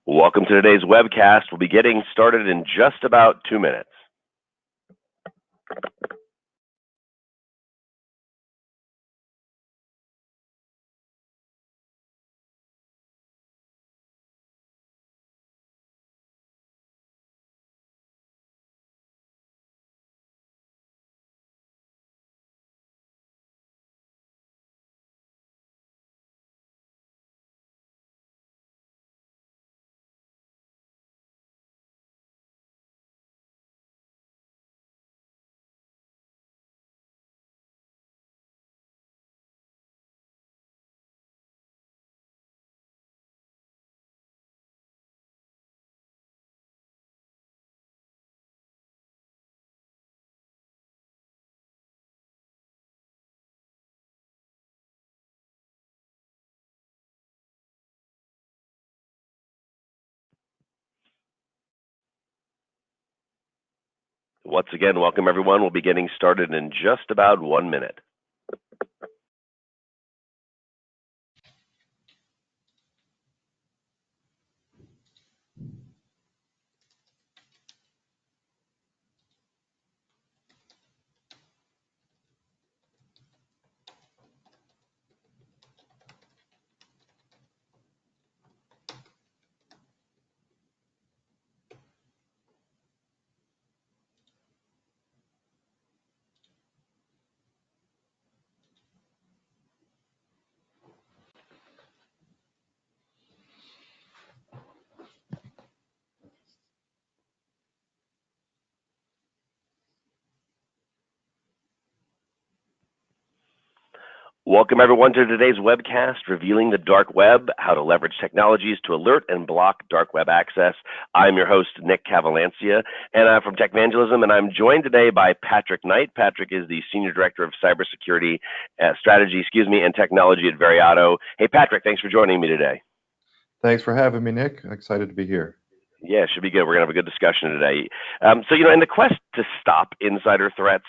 Welcome to today's webcast. We'll be getting started in just about 2 minutes. Once again, welcome everyone. We'll be getting started in just about 1 minute. Welcome everyone to today's webcast, Revealing the Dark Web, how to leverage technologies to alert and block dark web access. I'm your host, Nick Cavalancia, and I'm from Techvangelism, and I'm joined today by Patrick Knight. Patrick is the Senior Director of Cybersecurity Strategy, and Technology at Veriato. Hey Patrick, thanks for joining me today. Thanks for having me, Nick. Excited to be here. Yeah, it should be good. We're going to have a good discussion today. In the quest to stop insider threats,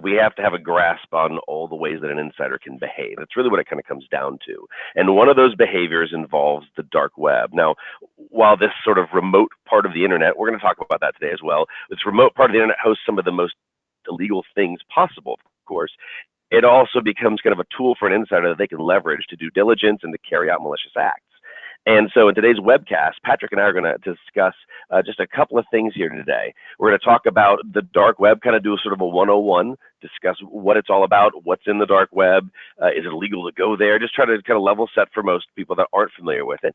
we have to have a grasp on all the ways that an insider can behave. That's really what it kind of comes down to. And one of those behaviors involves the dark web. Now, while this sort of remote part of the internet, we're going to talk about that today as well, this remote part of the internet hosts some of the most illegal things possible, of course. It also becomes kind of a tool for an insider that they can leverage to do diligence and to carry out malicious acts. And so in today's webcast, Patrick and I are going to discuss just a couple of things here today. We're going to talk about the dark web, kind of do a sort of a 101, discuss what it's all about, what's in the dark web, is it illegal to go there, just try to kind of level set for most people that aren't familiar with it.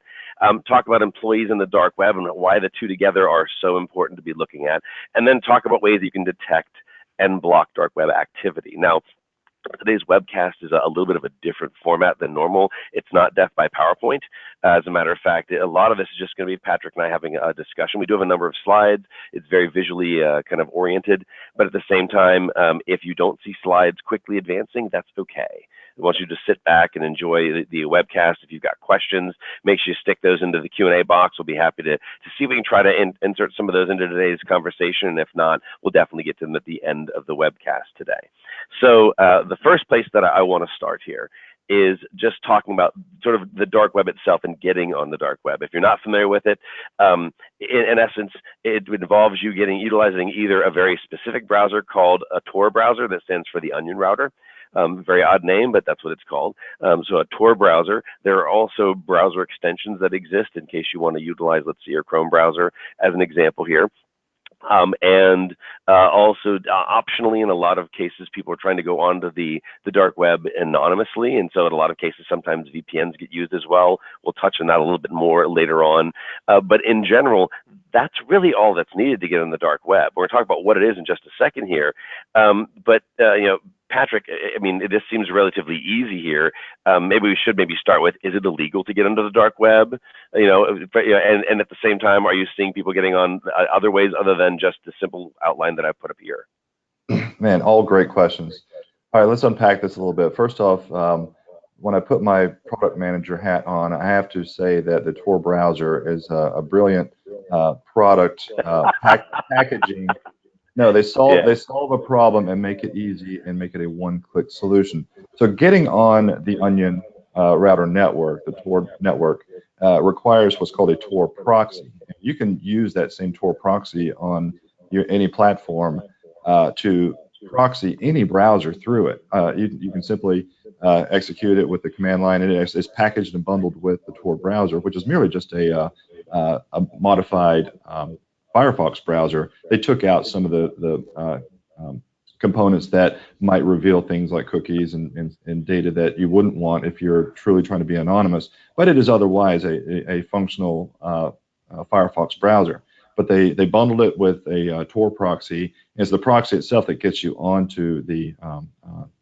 Talk about employees in the dark web and why the two together are so important to be looking at, and then talk about ways you can detect and block dark web activity. Now, today's webcast is a little bit of a different format than normal. It's not death by PowerPoint. As a matter of fact, a lot of this is just going to be Patrick and I having a discussion. We do have a number of slides. It's very visually kind of oriented, but at the same time, if you don't see slides quickly advancing, that's okay. I want you to sit back and enjoy the webcast. If you've got questions, make sure you stick those into the Q&A box. We'll be happy to see if we can try to insert some of those into today's conversation. And if not, we'll definitely get to them at the end of the webcast today. So the first place that I want to start here is just talking about sort of the dark web itself and getting on the dark web. If you're not familiar with it, in essence, it involves you utilizing either a very specific browser called a Tor browser, that stands for the onion router. Very odd name, but that's what it's called. So a Tor browser. There are also browser extensions that exist in case you want to utilize, let's see, your Chrome browser as an example here. Also optionally, in a lot of cases, people are trying to go onto the dark web anonymously, and so in a lot of cases, sometimes VPNs get used as well. We'll touch on that a little bit more later on. But in general, that's really all that's needed to get on the dark web. We're going to talk about what it is in just a second here. Patrick, I mean, this seems relatively easy here. Maybe we should start with, is it illegal to get into the dark web? And at the same time, are you seeing people getting on other ways other than just the simple outline that I put up here? Man, all great questions. All right, let's unpack this a little bit. First off, when I put my product manager hat on, I have to say that the Tor browser is a brilliant product packaging. No, they solve a problem and make it easy and make it a one-click solution. So getting on the Onion router network, the Tor network, requires what's called a Tor proxy. You can use that same Tor proxy on any platform to proxy any browser through it. You can simply execute it with the command line, and it's packaged and bundled with the Tor browser, which is merely just a modified Firefox browser. They took out some of the components that might reveal things like cookies and data that you wouldn't want if you're truly trying to be anonymous, but it is otherwise a functional Firefox browser. But they bundled it with a Tor proxy, and it's the proxy itself that gets you onto the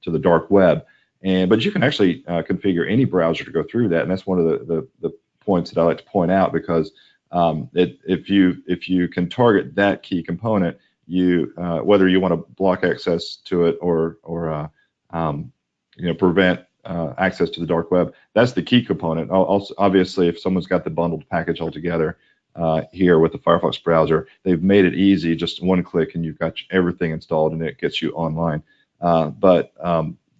to the dark web. But you can actually configure any browser to go through that, and that's one of the points that I like to point out, because if you can target that key component, whether you want to block access to it or prevent access to the dark web, that's the key component. Also, obviously, if someone's got the bundled package all together here with the Firefox browser, they've made it easy, just one click and you've got everything installed and it gets you online.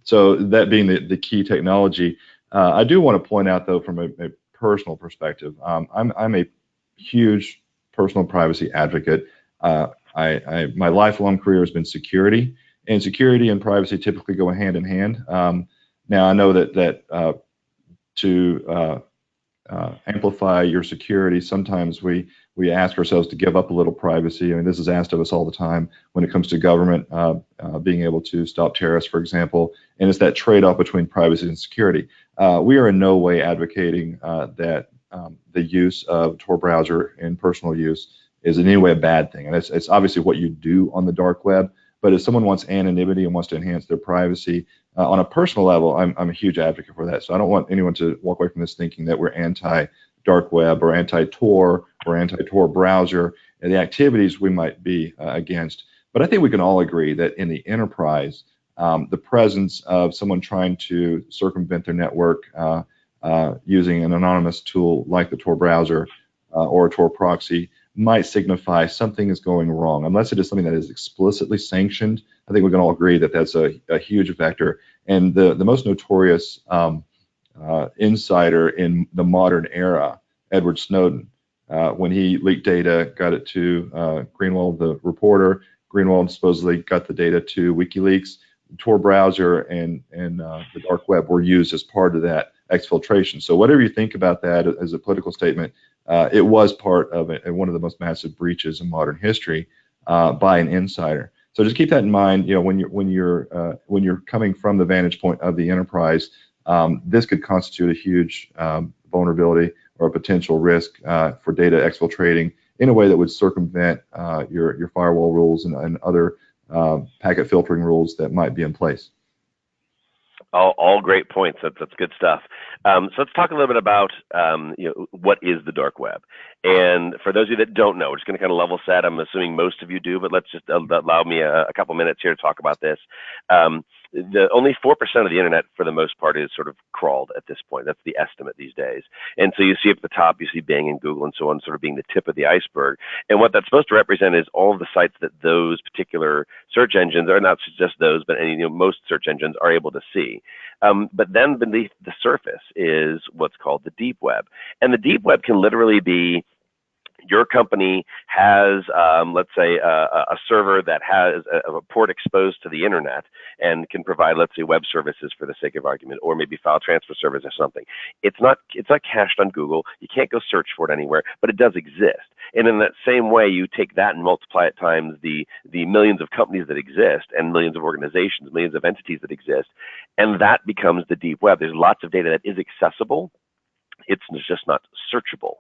So that being the key technology, I do want to point out, though, from a personal perspective, I'm a huge personal privacy advocate. My lifelong career has been security, and security and privacy typically go hand in hand. Now, I know that to amplify your security, sometimes we ask ourselves to give up a little privacy. I mean, this is asked of us all the time when it comes to government being able to stop terrorists, for example, and it's that trade-off between privacy and security. We are in no way advocating that the use of Tor browser in personal use is in any way a bad thing. And it's obviously what you do on the dark web, but if someone wants anonymity and wants to enhance their privacy on a personal level, I'm a huge advocate for that. So I don't want anyone to walk away from this thinking that we're anti-dark web or anti-Tor or anti-Tor browser and the activities we might be against. But I think we can all agree that in the enterprise, the presence of someone trying to circumvent their network using an anonymous tool like the Tor browser or a Tor proxy might signify something is going wrong. Unless it is something that is explicitly sanctioned, I think we can all agree that that's a huge factor. And the most notorious insider in the modern era, Edward Snowden, when he leaked data, got it to Greenwald, the reporter. Greenwald supposedly got the data to WikiLeaks. Tor browser and the dark web were used as part of that exfiltration. So whatever you think about that as a political statement, it was part of it, and one of the most massive breaches in modern history by an insider. So just keep that in mind. You know, when you're coming from the vantage point of the enterprise, this could constitute a huge vulnerability or a potential risk for data exfiltrating in a way that would circumvent your firewall rules and other packet filtering rules that might be in place. All great points. That's good stuff. So let's talk a little bit about what is the dark web. And for those of you that don't know, we're just going to kind of level set. I'm assuming most of you do, but let's just allow me a couple minutes here to talk about this. Only 4% of the internet, for the most part, is sort of crawled at this point. That's the estimate these days. And so you see at the top, you see Bing and Google and so on sort of being the tip of the iceberg. And what that's supposed to represent is all of the sites that those particular search engines, or not just those, but most search engines are able to see. But then beneath the surface is what's called the deep web. And the deep web can literally be your company has, let's say, a server that has a port exposed to the internet and can provide, let's say, web services for the sake of argument, or maybe file transfer service or something. It's not cached on Google. You can't go search for it anywhere, but it does exist. And in that same way, you take that and multiply it times the millions of companies that exist and millions of organizations, millions of entities that exist, and that becomes the deep web. There's lots of data that is accessible. It's just not searchable.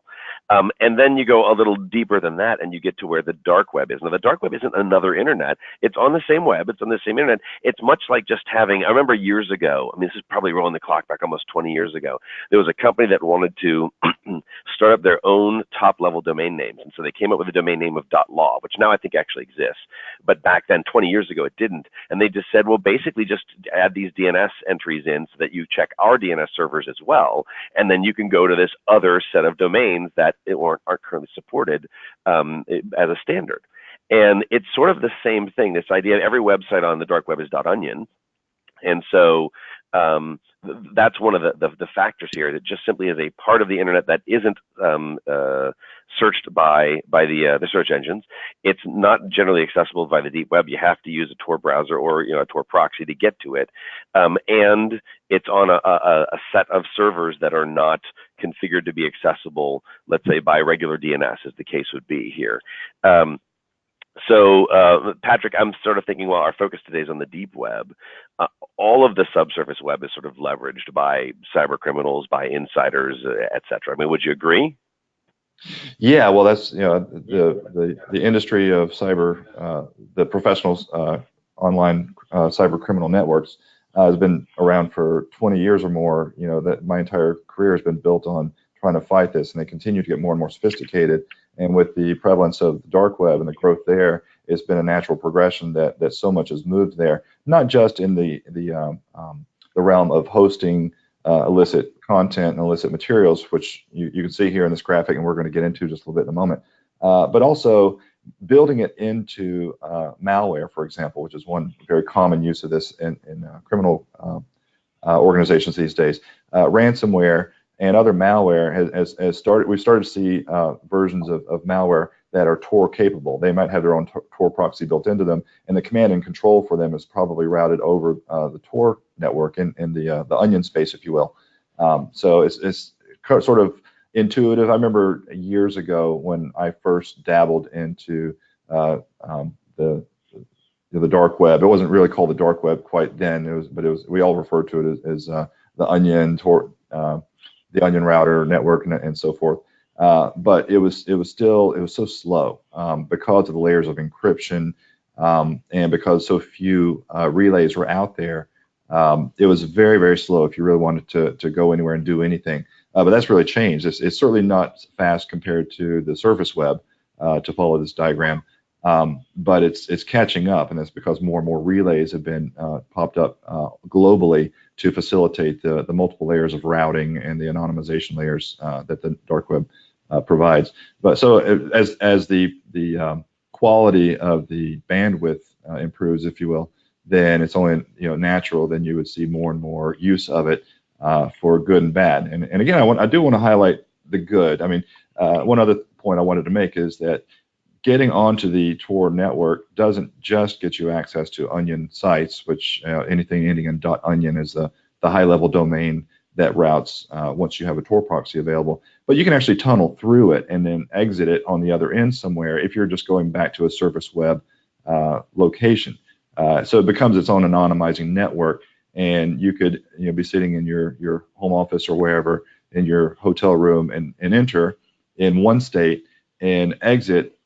And then you go a little deeper than that and you get to where the dark web is. Now, the dark web isn't another internet. It's on the same web. It's on the same internet. It's much like just having, I remember years ago, I mean, this is probably rolling the clock back almost 20 years ago, there was a company that wanted to start up their own top-level domain names. And so they came up with a domain name of .law, which now I think actually exists. But back then, 20 years ago, it didn't. And they just said, well, basically just add these DNS entries in so that you check our DNS servers as well. And then you can go to this other set of domains that aren't currently supported as a standard. And it's sort of the same thing, this idea of every website on the dark web is .onion. And so that's one of the factors here, that just simply is a part of the internet that isn't searched by the search engines. It's not generally accessible by the deep web. You have to use a Tor browser or a Tor proxy to get to it, and it's on a set of servers that are not configured to be accessible, let's say by regular DNS, as the case would be here. So, Patrick, I'm sort of thinking, well, our focus today is on the deep web. All of the subsurface web is sort of leveraged by cyber criminals, by insiders, et cetera. I mean, would you agree? Yeah, well, that's the industry of cyber, the professionals, online cyber criminal networks has been around for 20 years or more. That my entire career has been built on trying to fight this, and they continue to get more and more sophisticated. And with the prevalence of the dark web and the growth there, it's been a natural progression that so much has moved there. Not just in the realm of hosting illicit content and illicit materials, which you can see here in this graphic, and we're going to get into just a little bit in a moment, but also building it into malware, for example, which is one very common use of this in criminal organizations these days. Ransomware and other malware has started. We've started to see versions of malware that are Tor capable. They might have their own Tor proxy built into them, and the command and control for them is probably routed over the Tor network in the onion space, if you will. So it's sort of intuitive. I remember years ago when I first dabbled into the dark web. It wasn't really called the dark web quite then. But we all referred to it as the onion Tor. The onion router network and so forth, but it was so slow because of the layers of encryption and because so few relays were out there. It was very, very slow if you really wanted to go anywhere and do anything. But that's really changed. It's certainly not fast compared to the surface web, to follow this diagram, but it's catching up, and that's because more and more relays have been popped up globally to facilitate the multiple layers of routing and the anonymization layers that the dark web provides. But so as the quality of the bandwidth improves, if you will, then it's only natural. Then you would see more and more use of it for good and bad. And again, I do want to highlight the good. I mean, one other point I wanted to make is that getting onto the Tor network doesn't just get you access to onion sites, which anything ending in .onion is the high-level domain that routes once you have a Tor proxy available. But you can actually tunnel through it and then exit it on the other end somewhere if you're just going back to a surface web location. So it becomes its own anonymizing network, and you could be sitting in your home office or wherever in your hotel room and enter in one state and exit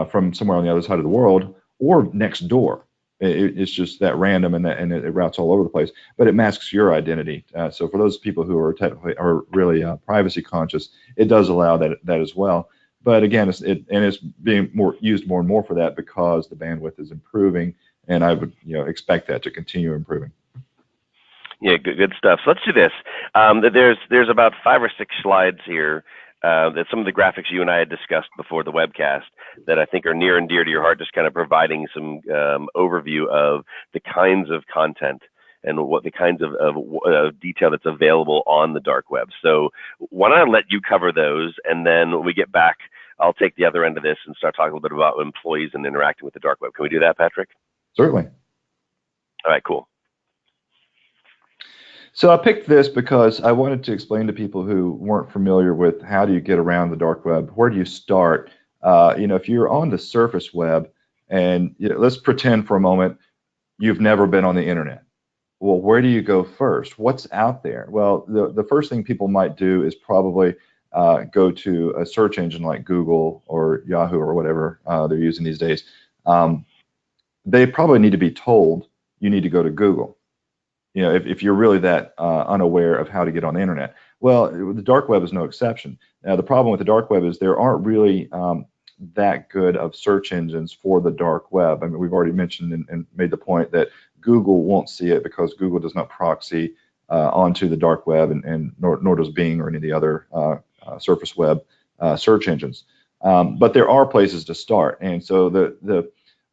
from somewhere on the other side of the world or next door. It's just that random, and it routes all over the place, but it masks your identity. So for those people who are really privacy conscious, it does allow that as well. But again, it's being used more and more for that because the bandwidth is improving, and I would expect that to continue improving. Yeah, good stuff. So let's do this. There's about 5 or 6 slides here. That some of the graphics you and I had discussed before the webcast that I think are near and dear to your heart, just kind of providing some overview of the kinds of content and what the kinds of detail that's available on the dark web. So why don't I let you cover those, and then when we get back, I'll take the other end of this and start talking a little bit about employees and interacting with the dark web. Can we do that, Patrick? Certainly. All right, cool. So I picked this because I wanted to explain to people who weren't familiar with how do you get around the dark web, where do you start? If you're on the surface web, and let's pretend for a moment you've never been on the internet. Well, where do you go first? What's out there? Well, the first thing people might do is probably go to a search engine like Google or Yahoo or whatever they're using these days. They probably need to be told you need to go to Google. If you're really that unaware of how to get on the internet. Well, the dark web is no exception. Now, the problem with the dark web is there aren't really that good of search engines for the dark web. I mean, we've already mentioned and made the point that Google won't see it because Google does not proxy onto the dark web, and nor does Bing or any of the other surface web search engines. But there are places to start, and so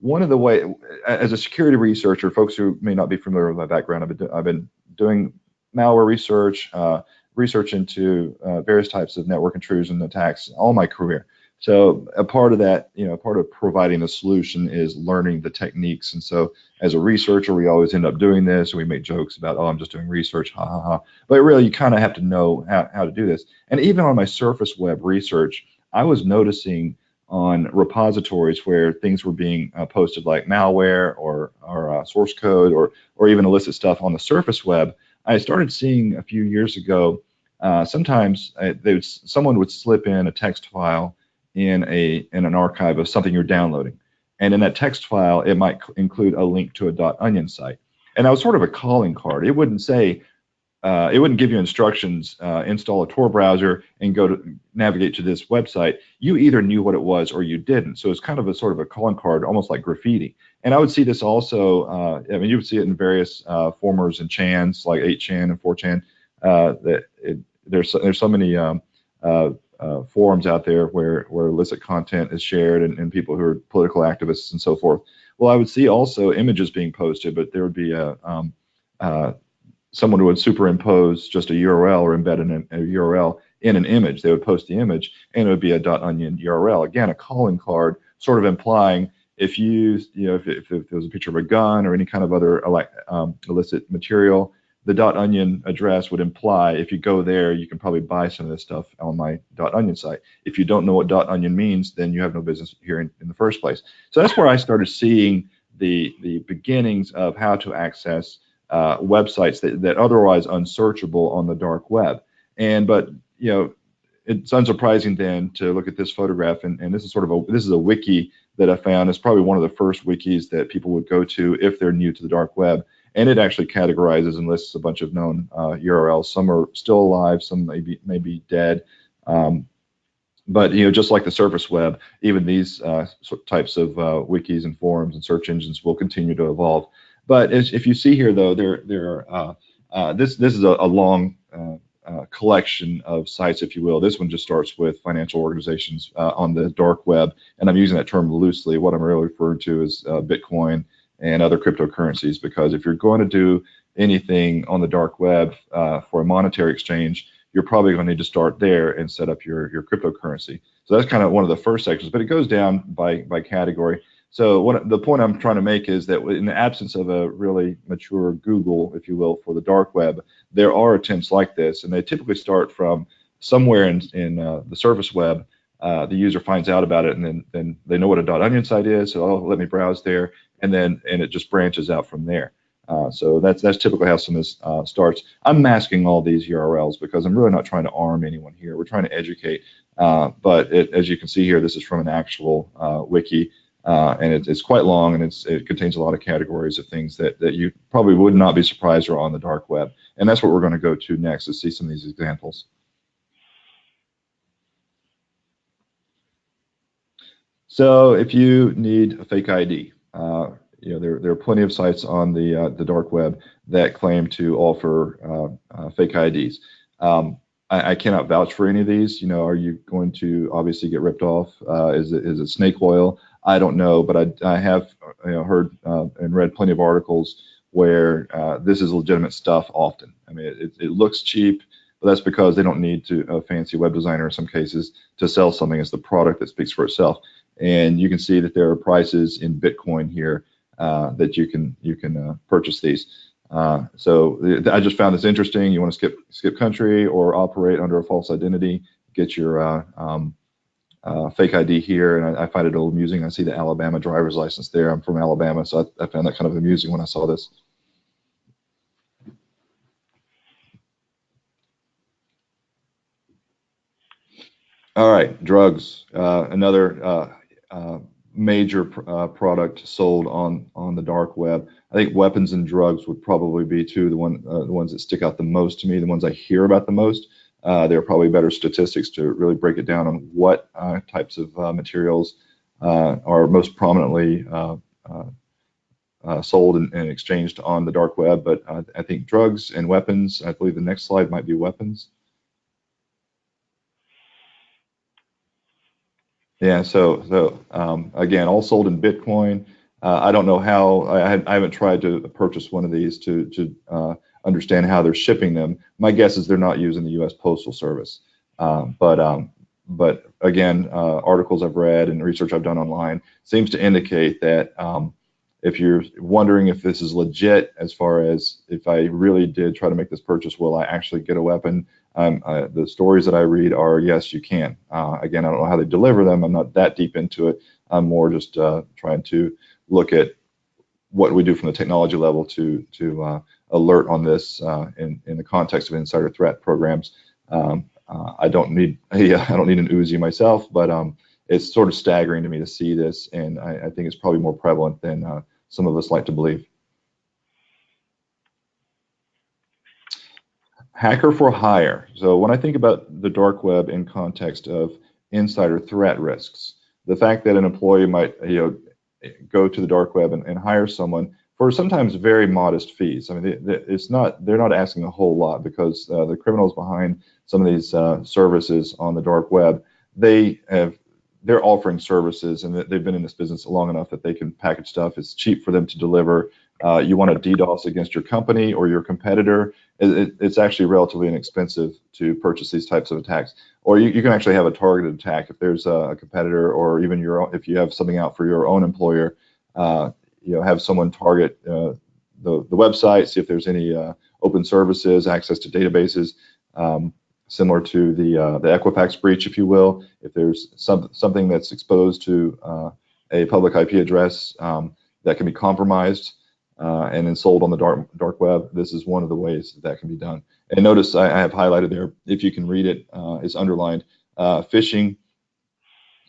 one of the way, as a security researcher, folks who may not be familiar with my background, I've been doing malware research, research into various types of network intrusion attacks all my career. So a part of that, part of providing a solution is learning the techniques. And so as a researcher, we always end up doing this, and we make jokes about, oh, I'm just doing research, ha ha ha. But really, you kind of have to know how to do this. And even on my surface web research, I was noticing on repositories where things were being posted, like malware or source code or even illicit stuff on the surface web. I started seeing a few years ago, sometimes someone would slip in a text file in an archive of something you're downloading, and in that text file it might include a link to a .onion site, and that was sort of a calling card. It wouldn't say it wouldn't give you instructions, install a Tor browser and go to navigate to this website. You either knew what it was or you didn't. So it's kind of a sort of a calling card, almost like graffiti. And I would see this also, you would see it in various formers and chans, like 8chan and 4chan. There's so many forums out there where illicit content is shared, and people who are political activists and so forth. Well, I would see also images being posted, but there would be someone would superimpose just a URL or embed a URL in an image. They would post the image, and it would be a .onion URL. Again, a calling card, sort of implying if if there was a picture of a gun or any kind of other illicit material, the .onion address would imply if you go there, you can probably buy some of this stuff on my .onion site. If you don't know what .onion means, then you have no business here in the first place. So that's where I started seeing the beginnings of how to access websites that otherwise unsearchable on the dark web. But it's unsurprising then to look at this photograph, and this is this is a wiki that I found. It's probably one of the first wikis that people would go to if they're new to the dark web, and it actually categorizes and lists a bunch of known URLs. Some are still alive, some may be dead. But just like the surface web, even these types of wikis and forums and search engines will continue to evolve. But if you see here, though, this is a long collection of sites, if you will. This one just starts with financial organizations on the dark web, and I'm using that term loosely. What I'm really referring to is Bitcoin and other cryptocurrencies, because if you're going to do anything on the dark web for a monetary exchange, you're probably going to need to start there and set up your cryptocurrency. So that's kind of one of the first sections, but it goes down by category. So the point I'm trying to make is that in the absence of a really mature Google, if you will, for the dark web, there are attempts like this, and they typically start from somewhere in the surface web. The user finds out about it, and then they know what a .onion site is, so let me browse there, and it just branches out from there. So that's typically how some of this starts. I'm masking all these URLs because I'm really not trying to arm anyone here. We're trying to educate, but as you can see here, this is from an actual wiki. And it's quite long, and it contains a lot of categories of things that you probably would not be surprised are on the dark web. And that's what we're going to go to next, is see some of these examples. So if you need a fake ID, there are plenty of sites on the dark web that claim to offer fake IDs. I cannot vouch for any of these. Are you going to obviously get ripped off? Is it snake oil? I don't know, but I have heard and read plenty of articles where this is legitimate stuff often. I mean, it looks cheap, but that's because they don't need a fancy web designer in some cases to sell something. It's the product that speaks for itself. And you can see that there are prices in Bitcoin here that you can purchase these. So I just found this interesting. You want to skip country or operate under a false identity, get your fake ID here, and I find it a little amusing. I see the Alabama driver's license there. I'm from Alabama, so I found that kind of amusing when I saw this. All right, drugs, another major product sold on the dark web. I think weapons and drugs would probably be the ones that stick out the most to me, the ones I hear about the most. There are probably better statistics to really break it down on what types of materials are most prominently sold and exchanged on the dark web. But I think drugs and weapons, I believe the next slide might be weapons. Yeah, so again, all sold in Bitcoin. I don't know how. I haven't tried to purchase one of these to understand how they're shipping them. My guess is they're not using the U.S. Postal Service. But again, articles I've read and research I've done online seems to indicate that if you're wondering if this is legit, as far as if I really did try to make this purchase, will I actually get a weapon? The stories that I read are yes, you can. Again, I don't know how they deliver them. I'm not that deep into it. I'm more just trying to look at what we do from the technology level to alert on this in the context of insider threat programs. I don't need I don't need an Uzi myself, but it's sort of staggering to me to see this, and I think it's probably more prevalent than some of us like to believe. Hacker for hire. So when I think about the dark web in context of insider threat risks, the fact that an employee might go to the dark web and hire someone for sometimes very modest fees. I mean, they're not asking a whole lot, because the criminals behind some of these services on the dark web, they're offering services, and they've been in this business long enough that they can package stuff. It's cheap for them to deliver. You want to DDoS against your company or your competitor, it's actually relatively inexpensive to purchase these types of attacks. Or you can actually have a targeted attack if there's a competitor, or even if you have something out for your own employer. Have someone target the website, see if there's any open services, access to databases, similar to the Equifax breach, if you will. If there's something that's exposed to a public IP address that can be compromised and then sold on the dark web, this is one of the ways that can be done. And notice I have highlighted there, if you can read it, it's underlined, phishing.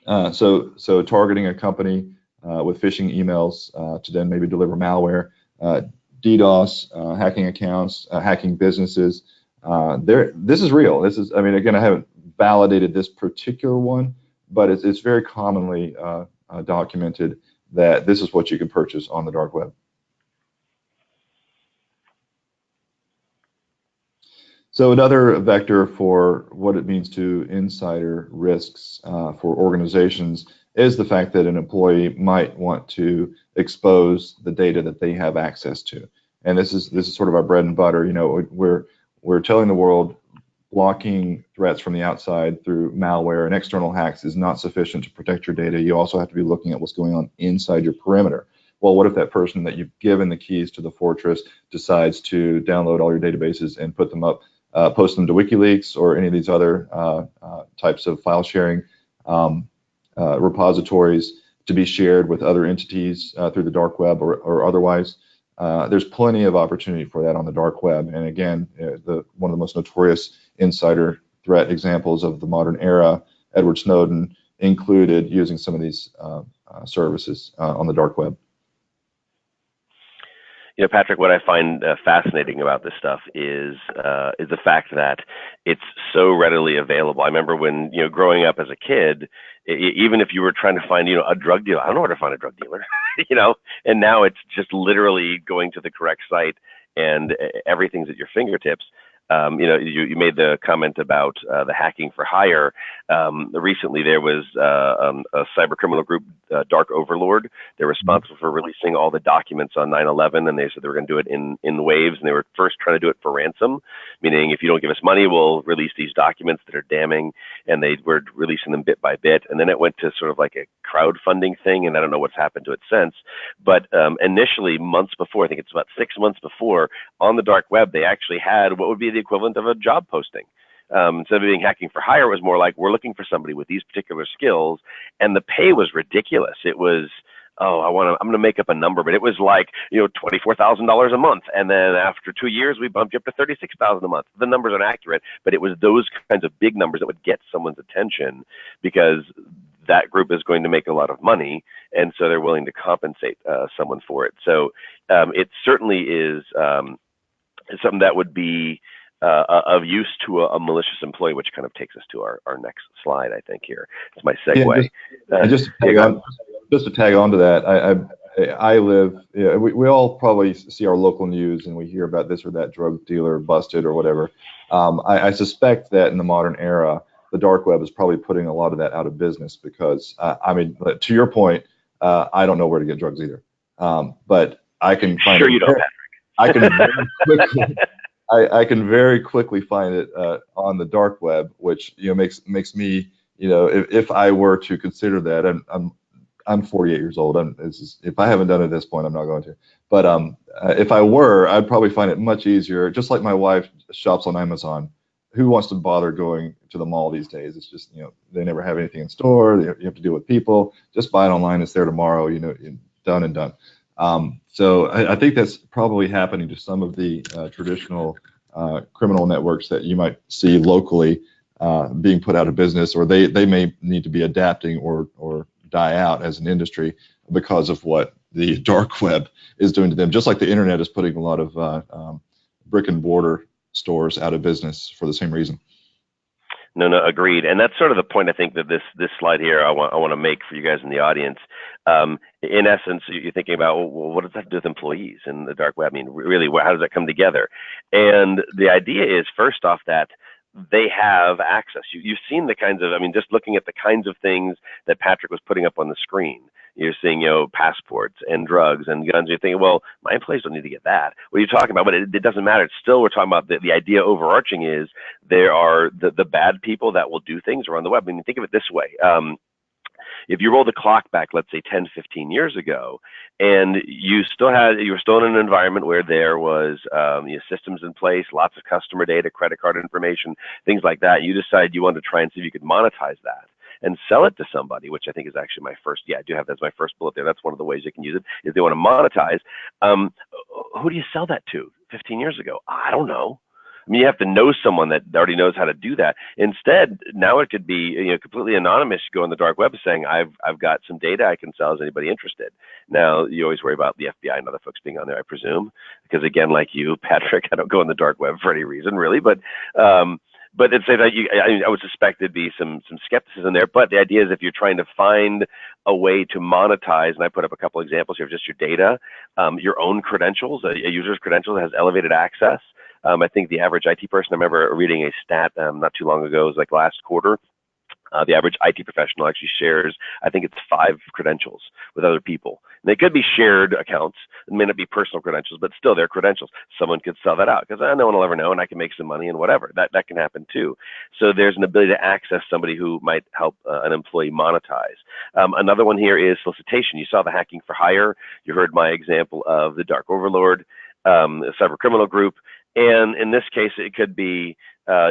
So targeting a company with phishing emails to then maybe deliver malware, DDoS, hacking accounts, hacking businesses. This is real. I mean, again, I haven't validated this particular one, but it's very commonly documented that this is what you can purchase on the dark web. So another vector for what it means to insider risks for organizations is the fact that an employee might want to expose the data that they have access to. And this is sort of our bread and butter. We're telling the world blocking threats from the outside through malware and external hacks is not sufficient to protect your data. You also have to be looking at what's going on inside your perimeter. Well, what if that person that you've given the keys to the fortress decides to download all your databases and put them up, post them to WikiLeaks or any of these other types of file sharing repositories to be shared with other entities through the dark web or otherwise? There's plenty of opportunity for that on the dark web. And again, one of the most notorious insider threat examples of the modern era, Edward Snowden, included using some of these services on the dark web. Patrick, what I find fascinating about this stuff is the fact that it's so readily available. I remember when, growing up as a kid, even if you were trying to find, a drug dealer, I don't know where to find a drug dealer, and now it's just literally going to the correct site and everything's at your fingertips. You made the comment about the hacking for hire. Recently, there was a cyber criminal group, Dark Overlord. They're responsible for releasing all the documents on 9/11, and they said they were going to do it in waves. And they were first trying to do it for ransom, meaning if you don't give us money, we'll release these documents that are damning. And they were releasing them bit by bit. And then it went to sort of like a crowdfunding thing, and I don't know what's happened to it since. But initially, months before, I think it's about 6 months before, on the dark web, they actually had what would be the equivalent of a job posting. Instead of being hacking for hire, it was more like, we're looking for somebody with these particular skills, and the pay was ridiculous. It was, I'm going to make up a number, but it was like, $24,000 a month, and then after 2 years, we bumped you up to $36,000 a month. The numbers aren't accurate, but it was those kinds of big numbers that would get someone's attention, because that group is going to make a lot of money, and so they're willing to compensate someone for it. So it certainly is something that would be of use to a malicious employee, which kind of takes us to our next slide, I think. Here, it's my segue. Yeah, just to tag on to that, I live, we all probably see our local news and we hear about this or that drug dealer busted or whatever. I suspect that in the modern era, the dark web is probably putting a lot of that out of business, because, to your point, I don't know where to get drugs either. But I can find Sure it. you don't, I can very quickly. I can very quickly find it on the dark web, which makes me, if I were to consider that, I'm 48 years old. If I haven't done it at this point, I'm not going to. But if I were, I'd probably find it much easier. Just like my wife shops on Amazon. Who wants to bother going to the mall these days? It's just, they never have anything in store. You have to deal with people. Just buy it online. It's there tomorrow. Done and done. So I think that's probably happening to some of the traditional criminal networks that you might see locally being put out of business, or they may need to be adapting or die out as an industry because of what the dark web is doing to them. Just like the internet is putting a lot of brick and mortar stores out of business for the same reason. No, agreed. And that's sort of the point I think that this slide here I want to make for you guys in the audience. In essence, you're thinking about, well, what does that have to do with employees in the dark web? I mean, really, how does that come together? And the idea is, first off, that they have access. You've seen the kinds of, just looking at the kinds of things that Patrick was putting up on the screen. You're seeing, passports and drugs and guns. You're thinking, well, my employees don't need to get that. What are you talking about? But it doesn't matter. It's still, we're talking about the idea overarching is there are the bad people that will do things around the web. Think of it this way. If you roll the clock back, let's say 10, 15 years ago, and you were still in an environment where there was systems in place, lots of customer data, credit card information, things like that, you decided you wanted to try and see if you could monetize that and sell it to somebody, which I think is actually my first, I do have that's my first bullet there. That's one of the ways you can use it, is they want to monetize. Who do you sell that to 15 years ago? I don't know. You have to know someone that already knows how to do that. Instead, now it could be completely anonymous. You go on the dark web saying, I've got some data I can sell. Is anybody interested? Now, you always worry about the FBI and other folks being on there, I presume, because again, like you, Patrick, I don't go on the dark web for any reason, really. But it's I would suspect there'd be some skepticism there. But the idea is if you're trying to find a way to monetize, and I put up a couple examples here of just your data, your own credentials, a user's credentials has elevated access. I think the average IT person, I remember reading a stat not too long ago, it was like last quarter. The average IT professional actually shares, I think it's 5 credentials with other people. And they could be shared accounts. It may not be personal credentials, but still they're credentials. Someone could sell that out because no one will ever know and I can make some money and whatever. That can happen too. So there's an ability to access somebody who might help an employee monetize. Another one here is solicitation. You saw the hacking for hire. You heard my example of the dark overlord, the cyber criminal group. And in this case, it could be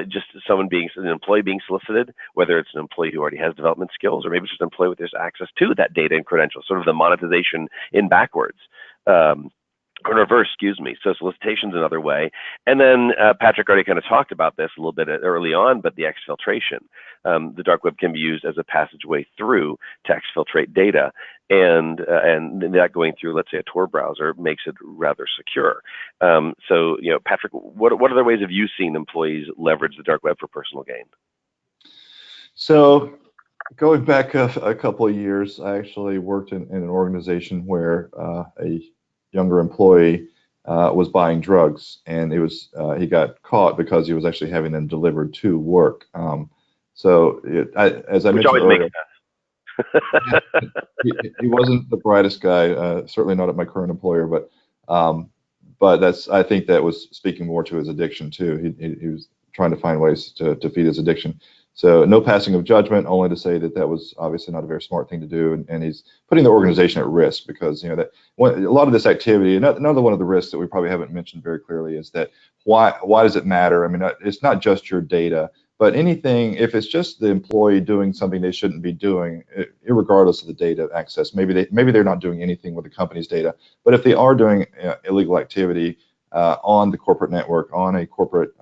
just an employee being solicited, whether it's an employee who already has development skills, or maybe it's just an employee with there's access to that data and credentials, sort of the monetization in backwards. Or reverse, excuse me. So solicitation is another way. And then Patrick already kind of talked about this a little bit early on, but the exfiltration. The dark web can be used as a passageway through to exfiltrate data, and that going through, let's say, a Tor browser makes it rather secure. So, Patrick, what other ways have you seen employees leverage the dark web for personal gain? So, going back a couple of years, I actually worked in an organization where a younger employee was buying drugs, and he got caught because he was actually having them delivered to work. As I mentioned earlier, he wasn't the brightest guy, certainly not at my current employer, but I think that was speaking more to his addiction too. He was trying to find ways to feed his addiction. So no passing of judgment, only to say that was obviously not a very smart thing to do, and he's putting the organization at risk because a lot of this activity. Another one of the risks that we probably haven't mentioned very clearly is that why does it matter? It's not just your data, but anything, if it's just the employee doing something they shouldn't be doing, irregardless of the data access, maybe they're not doing anything with the company's data, but if they are doing illegal activity on the corporate network, on a corporate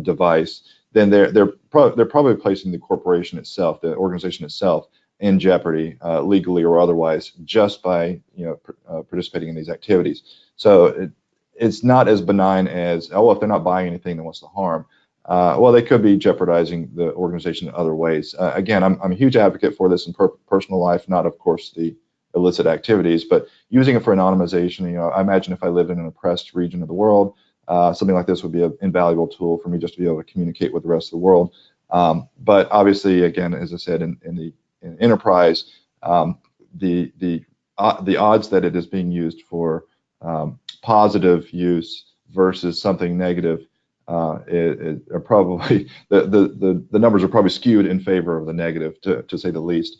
device, then they're probably placing the corporation itself, the organization itself, in jeopardy, legally or otherwise, just by participating in these activities. So it's not as benign as, if they're not buying anything that wants to harm. Well, they could be jeopardizing the organization in other ways. Again, I'm a huge advocate for this in personal life, not of course the illicit activities, but using it for anonymization. I imagine if I lived in an oppressed region of the world, something like this would be an invaluable tool for me just to be able to communicate with the rest of the world. But obviously, again, as I said, in enterprise, the the odds that it is being used for positive use versus something negative are probably the numbers are probably skewed in favor of the negative, to say the least.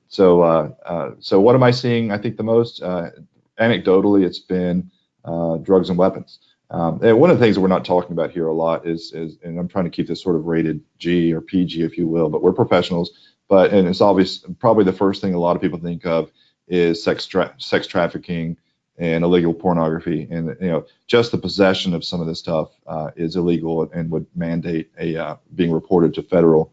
So what am I seeing? I think the most anecdotally, it's been drugs and weapons. And one of the things that we're not talking about here a lot is, and I'm trying to keep this sort of rated G or PG, if you will, but we're professionals. And it's obvious, probably the first thing a lot of people think of is sex trafficking and illegal pornography, and just the possession of some of this stuff is illegal and would mandate a being reported to federal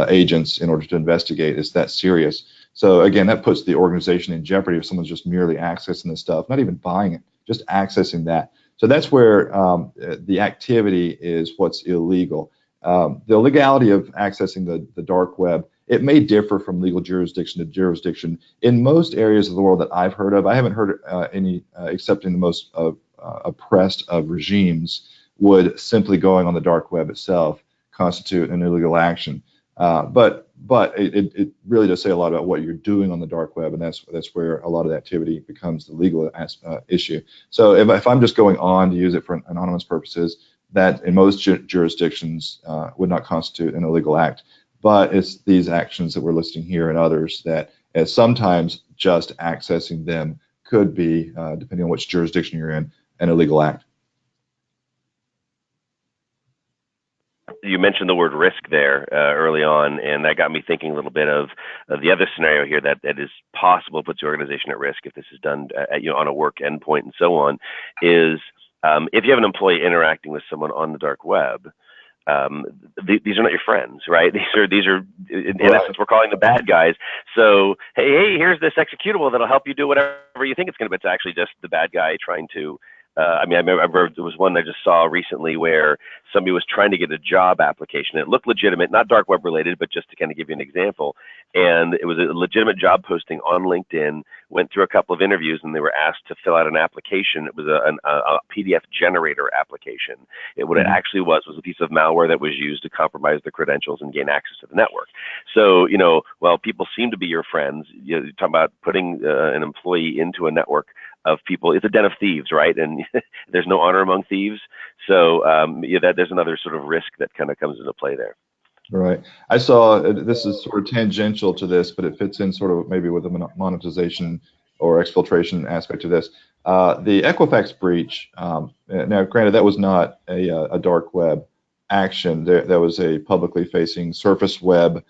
agents in order to investigate. It's that serious. So again, that puts the organization in jeopardy if someone's just merely accessing this stuff, not even buying it, just accessing that. So that's where the activity is what's illegal. The legality of accessing the dark web, it may differ from legal jurisdiction to jurisdiction. In most areas of the world that I've heard of, I haven't heard any, except in the most oppressed of regimes, would simply going on the dark web itself constitute an illegal action. But it really does say a lot about what you're doing on the dark web, and that's where a lot of the activity becomes the legal issue. So if I'm just going on to use it for anonymous purposes, that in most jurisdictions would not constitute an illegal act. But it's these actions that we're listing here and others that, as sometimes just accessing them could be, depending on which jurisdiction you're in, an illegal act. You mentioned the word risk there early on, and that got me thinking a little bit of the other scenario here that is possible, puts your organization at risk if this is done on a work endpoint and so on, is if you have an employee interacting with someone on the dark web. These are not your friends, right? These are in essence, we're calling the bad guys. So hey, here's this executable that'll help you do whatever you think it's going to be. It's actually just the bad guy trying to. I remember there was one I just saw recently where somebody was trying to get a job application. It looked legitimate, not dark web related, but just to kind of give you an example. And it was a legitimate job posting on LinkedIn, went through a couple of interviews, and they were asked to fill out an application. It was a PDF generator application. What it actually was a piece of malware that was used to compromise the credentials and gain access to the network. So, while people seem to be your friends, you're talking about putting an employee into a network of people. It's a den of thieves, right? And there's no honor among thieves. So there's another sort of risk that kind of comes into play there. Right. I saw, this is sort of tangential to this, but it fits in sort of maybe with a monetization or exfiltration aspect to this. The Equifax breach, now granted that was not a dark web action. There was a publicly facing surface web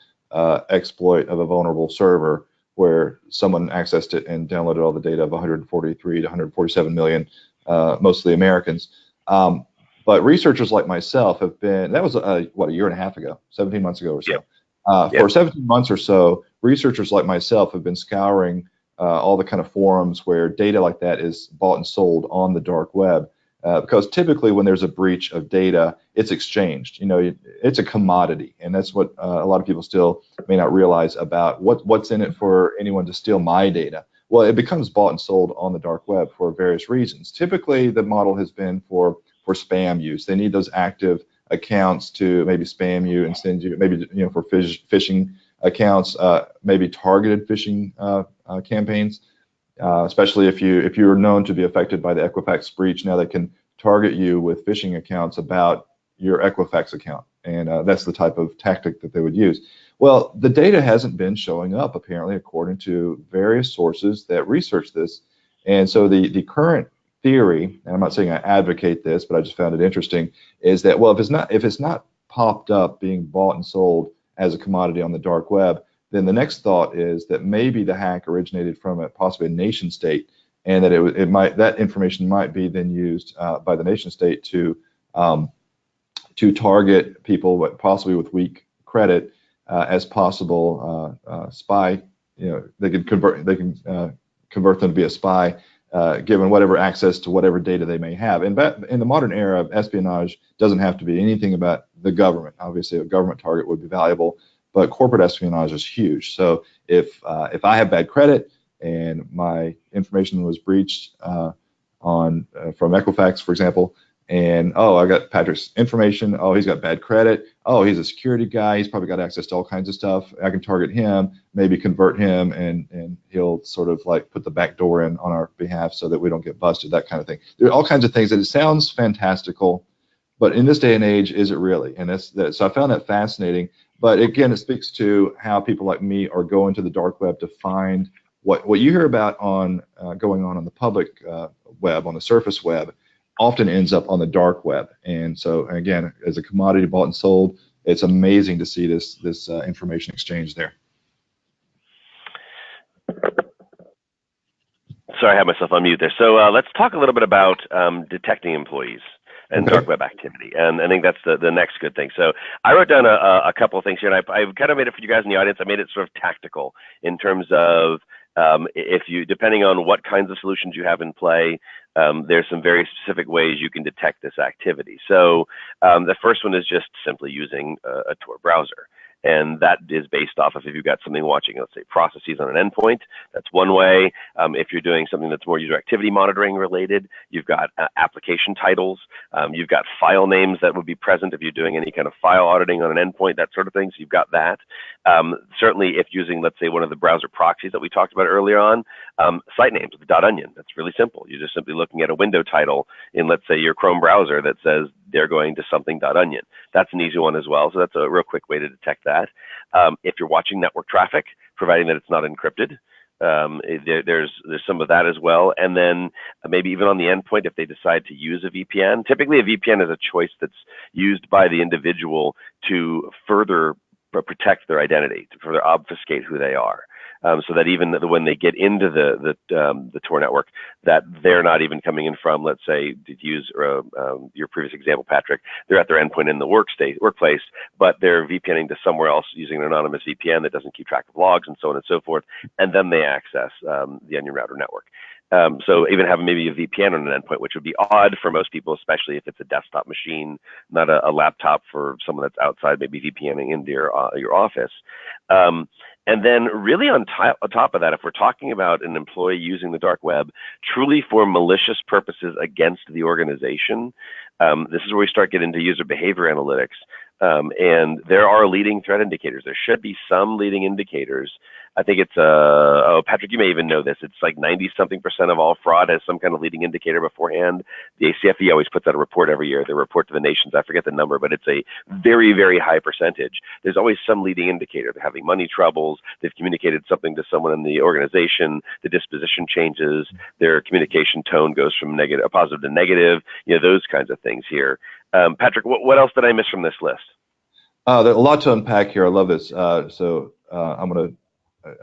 exploit of a vulnerable server where someone accessed it and downloaded all the data of 143 to 147 million, mostly Americans. But researchers like myself have been, that was a year and a half ago, 17 months ago or so. Yep. For 17 months or so, researchers like myself have been scouring all the kind of forums where data like that is bought and sold on the dark web. Because typically when there's a breach of data, it's exchanged. It's a commodity, and that's what a lot of people still may not realize about what's in it for anyone to steal my data. Well, it becomes bought and sold on the dark web for various reasons. Typically, the model has been for spam use. They need those active accounts to maybe spam you and send you, maybe for phishing accounts, maybe targeted phishing campaigns. Especially if you're known to be affected by the Equifax breach, now they can target you with phishing accounts about your Equifax account, and that's the type of tactic that they would use. Well, the data hasn't been showing up, apparently, according to various sources that research this. And so the current theory, and I'm not saying I advocate this, but I just found it interesting, is that, well, if it's not popped up being bought and sold as a commodity on the dark web, then the next thought is that maybe the hack originated from possibly a nation state, and that that information might be then used by the nation state to target people, possibly with weak credit, as possible spy. They can convert them to be a spy, given whatever access to whatever data they may have. And in the modern era of espionage, doesn't have to be anything about the government. Obviously, a government target would be valuable, but corporate espionage is huge. So if I have bad credit and my information was breached from Equifax, for example, and I got Patrick's information, he's got bad credit, oh, he's a security guy, he's probably got access to all kinds of stuff. I can target him, maybe convert him, and he'll sort of like put the back door in on our behalf so that we don't get busted, that kind of thing. There are all kinds of things that it sounds fantastical, but in this day and age, is it really? And so I found that fascinating. But again, it speaks to how people like me are going to the dark web to find what you hear about on going on the public web, on the surface web, often ends up on the dark web. And so again, as a commodity bought and sold, it's amazing to see this information exchange there. Sorry, I had myself on mute there. So let's talk a little bit about detecting employees and dark web activity, and I think that's the next good thing. So I wrote down a couple of things here, and I've kind of made it for you guys in the audience. I made it sort of tactical in terms of if you, depending on what kinds of solutions you have in play, there's some very specific ways you can detect this activity. So the first one is just simply using a Tor browser. And that is based off of if you've got something watching, let's say, processes on an endpoint. That's one way. If you're doing something that's more user activity monitoring related, you've got application titles. You've got file names that would be present if you're doing any kind of file auditing on an endpoint, that sort of thing. So you've got that. Certainly, if using, let's say, one of the browser proxies that we talked about earlier on, site names with .onion. That's really simple. You're just simply looking at a window title in, let's say, your Chrome browser that says they're going to something.onion. That's an easy one as well. So that's a real quick way to detect that. If you're watching network traffic, providing that it's not encrypted, there's some of that as well. And then maybe even on the endpoint, if they decide to use a VPN, typically a VPN is a choice that's used by the individual to further protect their identity, to further obfuscate who they are. So that even when they get into the Tor network, that they're not even coming in from, let's say, to use your previous example, Patrick, they're at their endpoint in the workplace, but they're VPNing to somewhere else using an anonymous VPN that doesn't keep track of logs and so on and so forth, and then they access the Onion router network. So even having maybe a VPN on an endpoint, which would be odd for most people, especially if it's a desktop machine, not a laptop for someone that's outside, maybe VPNing into your office. And then really on top of that, if we're talking about an employee using the dark web truly for malicious purposes against the organization, this is where we start getting into user behavior analytics. And there are leading threat indicators. There should be some leading indicators. I think it's, oh, Patrick, you may even know this. It's like 90-something% of all fraud has some kind of leading indicator beforehand. The ACFE always puts out a report every year. They report to the nations. I forget the number, but it's a very, very high percentage. There's always some leading indicator. They're having money troubles. They've communicated something to someone in the organization. The disposition changes. Their communication tone goes from positive to negative. You know, those kinds of things here. Patrick, what else did I miss from this list? There's a lot to unpack here. I love this. I'm going to,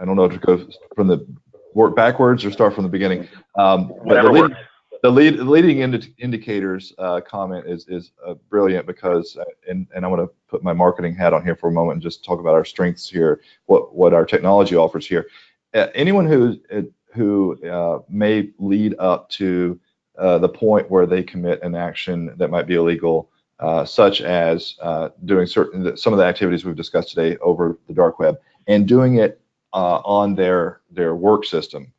I don't know if to go from the work backwards or start from the beginning. Whatever works. The leading indicators comment is brilliant because, and I want to put my marketing hat on here for a moment and just talk about our strengths here, what our technology offers here. Anyone who may lead up to the point where they commit an action that might be illegal, such as doing some of the activities we've discussed today over the dark web, and doing it on their work system,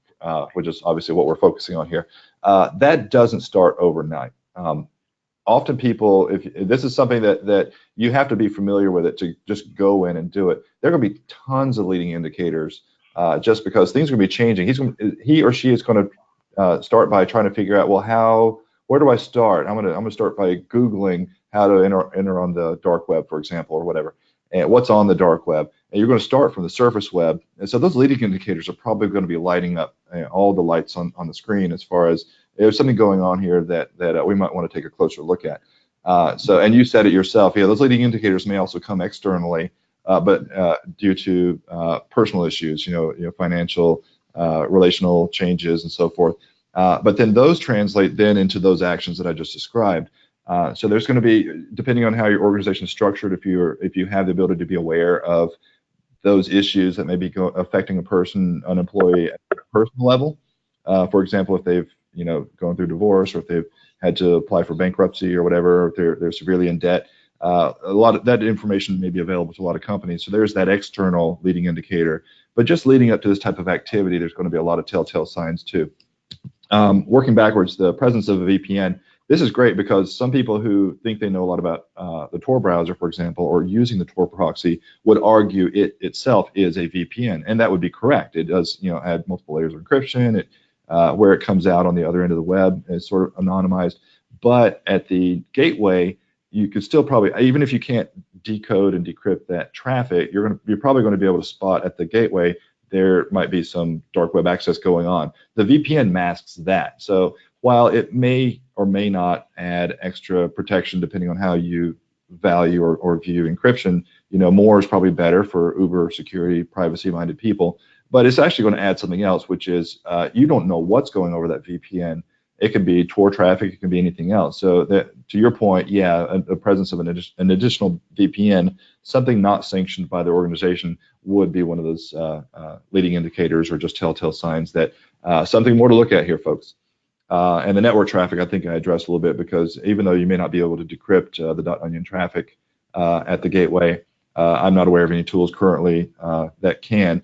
which is obviously what we're focusing on here. That doesn't start overnight. Often people, if this is something that you have to be familiar with it to just go in and do it, there are going to be tons of leading indicators just because things are going to be changing. He or she is going to start by trying to figure out, well, where do I start? I'm going to start by Googling how to enter on the dark web, for example, or whatever, and what's on the dark web. And you're going to start from the surface web. And so those leading indicators are probably going to be lighting up all the lights on the screen as far as there's something going on here that we might want to take a closer look at. And you said it yourself, those leading indicators may also come externally, but due to personal issues, financial, relational changes and so forth. But then those translate then into those actions that I just described. So there's going to be, depending on how your organization is structured, if you have the ability to be aware of those issues that may be affecting an employee at a personal level. For example, if they've gone through divorce, or if they've had to apply for bankruptcy or whatever, or if they're severely in debt, a lot of that information may be available to a lot of companies. So there's that external leading indicator. But just leading up to this type of activity, there's going to be a lot of telltale signs too. Working backwards, the presence of a VPN this is great because some people who think they know a lot about the Tor browser, for example, or using the Tor proxy would argue it itself is a VPN, and that would be correct. It does, add multiple layers of encryption. Where it comes out on the other end of the web is sort of anonymized. But at the gateway, you could still probably, even if you can't decode and decrypt that traffic, you're probably going to be able to spot at the gateway there might be some dark web access going on. The VPN masks that. So while it may or may not add extra protection depending on how you value or view encryption, more is probably better for uber security, privacy-minded people. But it's actually going to add something else, which is you don't know what's going over that VPN. It could be Tor traffic, it could be anything else. So to your point, yeah, the presence of an additional VPN, something not sanctioned by the organization, would be one of those leading indicators or just telltale signs that something more to look at here, folks. And the network traffic, I think I addressed a little bit, because even though you may not be able to decrypt the .onion traffic at the gateway, I'm not aware of any tools currently that can.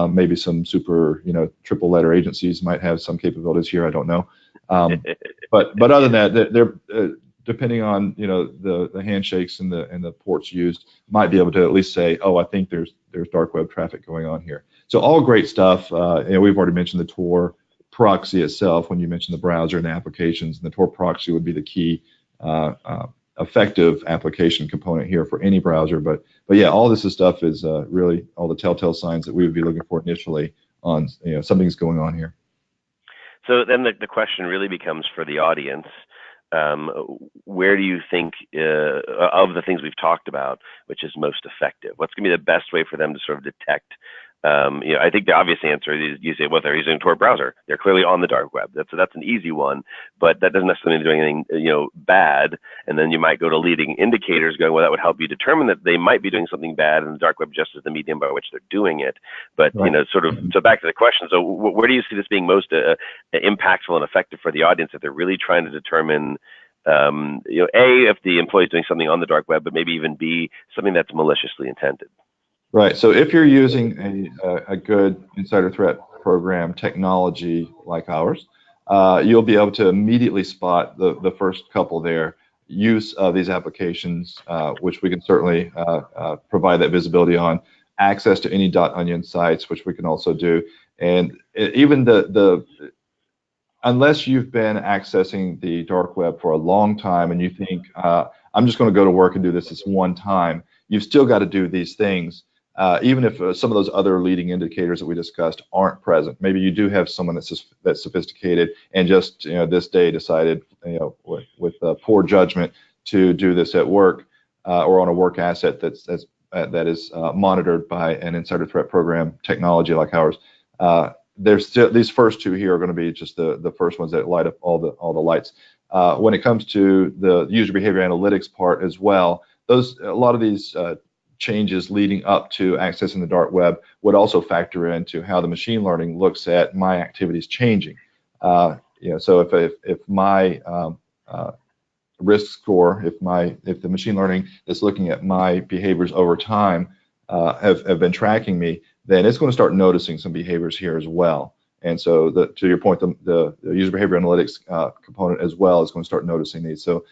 Maybe some super, triple letter agencies might have some capabilities here. I don't know. But other than that, they're depending on the handshakes and the ports used, might be able to at least say, oh, I think there's dark web traffic going on here. So all great stuff. We've already mentioned the Tor proxy itself when you mentioned the browser and the applications, and the Tor proxy would be the key effective application component here for any browser. But yeah, all this stuff is really all the telltale signs that we would be looking for initially on something's going on here. So then the question really becomes for the audience, where do you think of the things we've talked about, which is most effective? What's going to be the best way for them to sort of detect? I think the obvious answer is you say, well, they're using a Tor browser. They're clearly on the dark web. That's an easy one, but that doesn't necessarily mean they're doing anything bad. And then you might go to leading indicators, going, well, that would help you determine that they might be doing something bad, and the dark web just is the medium by which they're doing it. But Right. So back to the question. So where do you see this being most impactful and effective for the audience if they're really trying to determine, A, if the employee is doing something on the dark web, but maybe even B, something that's maliciously intended? Right. So if you're using a good insider threat program technology like ours, you'll be able to immediately spot the first couple there, use of these applications, which we can certainly provide that visibility on, access to any .onion sites, which we can also do, and even unless you've been accessing the dark web for a long time and you think, I'm just going to go to work and do this one time, you've still got to do these things. Even if some of those other leading indicators that we discussed aren't present. Maybe you do have someone that's sophisticated and just this day decided with poor judgment to do this at work or on a work asset that is monitored by an insider threat program technology like ours. There's still these first two here are going to be just the first ones that light up all the lights. When it comes to the user behavior analytics part as well, a lot of these changes leading up to accessing the dark web would also factor into how the machine learning looks at my activities changing. So if my risk score, if the machine learning that's looking at my behaviors over time have been tracking me, then it's going to start noticing some behaviors here as well. And so to your point, the user behavior analytics component as well is going to start noticing these. So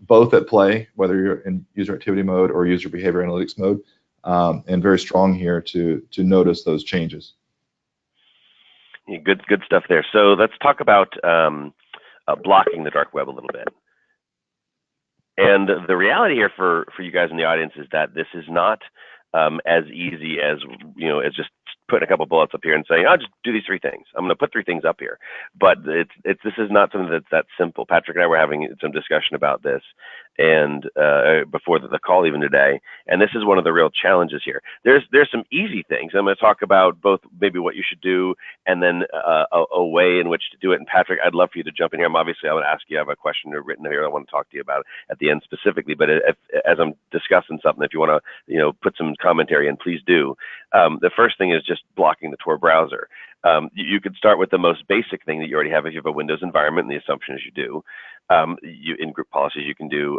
both at play, whether you're in user activity mode or user behavior analytics mode, and very strong here to notice those changes. Yeah, good stuff there. So let's talk about blocking the dark web a little bit. And the reality here for you guys in the audience is that this is not as easy as as just putting a couple bullets up here and saying, I'll just do these three things. I'm going to put three things up here. But this is not something that's that simple. Patrick and I were having some discussion about this and before the call even today. And this is one of the real challenges here. There's some easy things. I'm going to talk about both maybe what you should do and then a way in which to do it. And Patrick, I'd love for you to jump in here. I'm going to ask you, I have a question written here I want to talk to you about at the end specifically. But as I'm discussing something, if you want to put some commentary in, please do. The first thing is just blocking the Tor browser. You could start with the most basic thing that you already have if you have a Windows environment, and the assumption is you do. in group policies, you can do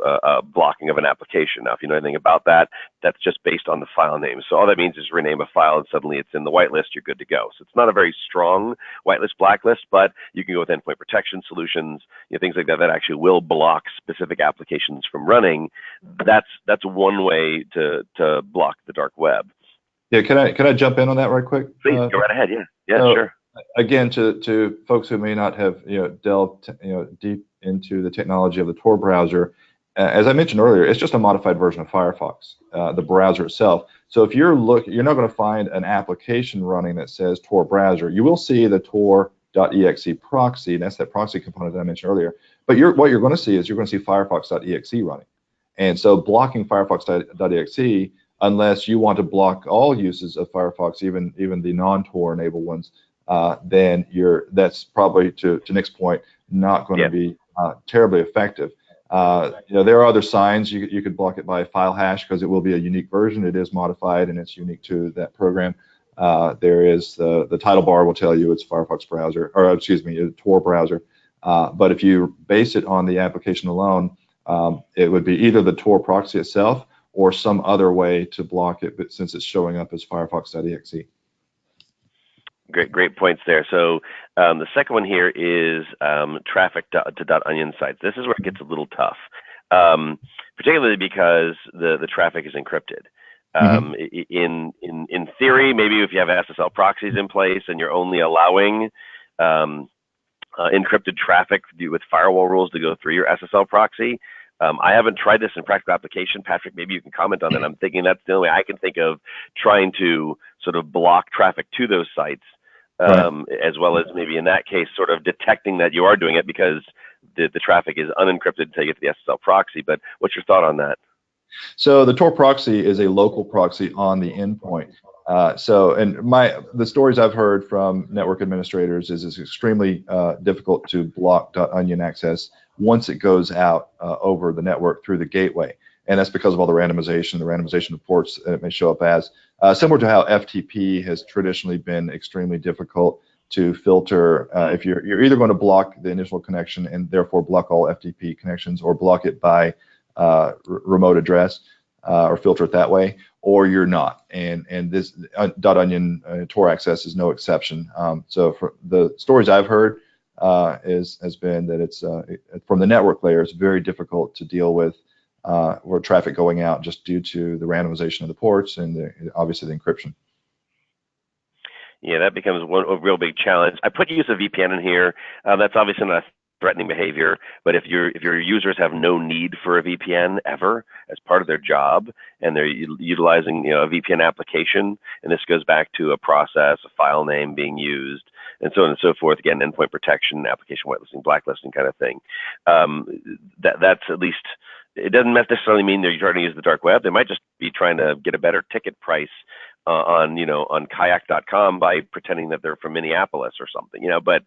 blocking of an application. Now, if you know anything about that, that's just based on the file name. So all that means is rename a file and suddenly it's in the whitelist, you're good to go. So it's not a very strong whitelist blacklist, but you can go with endpoint protection solutions, things like that actually will block specific applications from running. That's one way to block the dark web. Yeah, can I jump in on that right quick? Please, go right ahead. Yeah, sure. Again, to folks who may not have delved deep into the technology of the Tor browser, as I mentioned earlier, it's just a modified version of Firefox, the browser itself. So if you're not going to find an application running that says Tor browser. You will see the Tor.exe proxy, and that's that proxy component that I mentioned earlier. But what you're going to see is you're going to see Firefox.exe running, and so blocking Firefox.exe, unless you want to block all uses of Firefox, even the non-Tor enabled ones, then that's probably, to Nick's point, not going to be terribly effective. There are other signs. You could block it by file hash because it will be a unique version. It is modified and it's unique to that program. There is the title bar will tell you it's Firefox browser, or excuse me, a Tor browser. But if you base it on the application alone, it would be either the Tor proxy itself or some other way to block it, but since it's showing up as Firefox.exe. Great points there. So the second one here is traffic to .onion sites. This is where it gets a little tough, particularly because the traffic is encrypted. In theory, maybe if you have SSL proxies in place and you're only allowing encrypted traffic with firewall rules to go through your SSL proxy. I haven't tried this in practical application. Patrick, maybe you can comment on that. I'm thinking that's the only way I can think of trying to sort of block traffic to those sites, as well as maybe in that case sort of detecting that you are doing it because the traffic is unencrypted until you get to the SSL proxy. But what's your thought on that? So the Tor proxy is a local proxy on the endpoint. The stories I've heard from network administrators is it's extremely difficult to block .onion access once it goes out over the network through the gateway. And that's because of all the randomization of ports that it may show up as. Similar to how FTP has traditionally been extremely difficult to filter. If you're either going to block the initial connection and therefore block all FTP connections, or block it by remote address, or filter it that way, or you're not. And this .onion Tor access is no exception. So for the stories I've heard has been that it's from the network layer, it's very difficult to deal with or traffic going out just due to the randomization of the ports and obviously the encryption. Yeah, that becomes a real big challenge. I put use of VPN in here. That's obviously not threatening behavior, but if your users have no need for a VPN ever as part of their job, and they're utilizing a VPN application, and this goes back to a process, a file name being used, and so on and so forth. Again, endpoint protection, application whitelisting, blacklisting kind of thing. That's at least. It doesn't necessarily mean they're trying to use the dark web. They might just be trying to get a better ticket price on kayak.com by pretending that they're from Minneapolis or something, but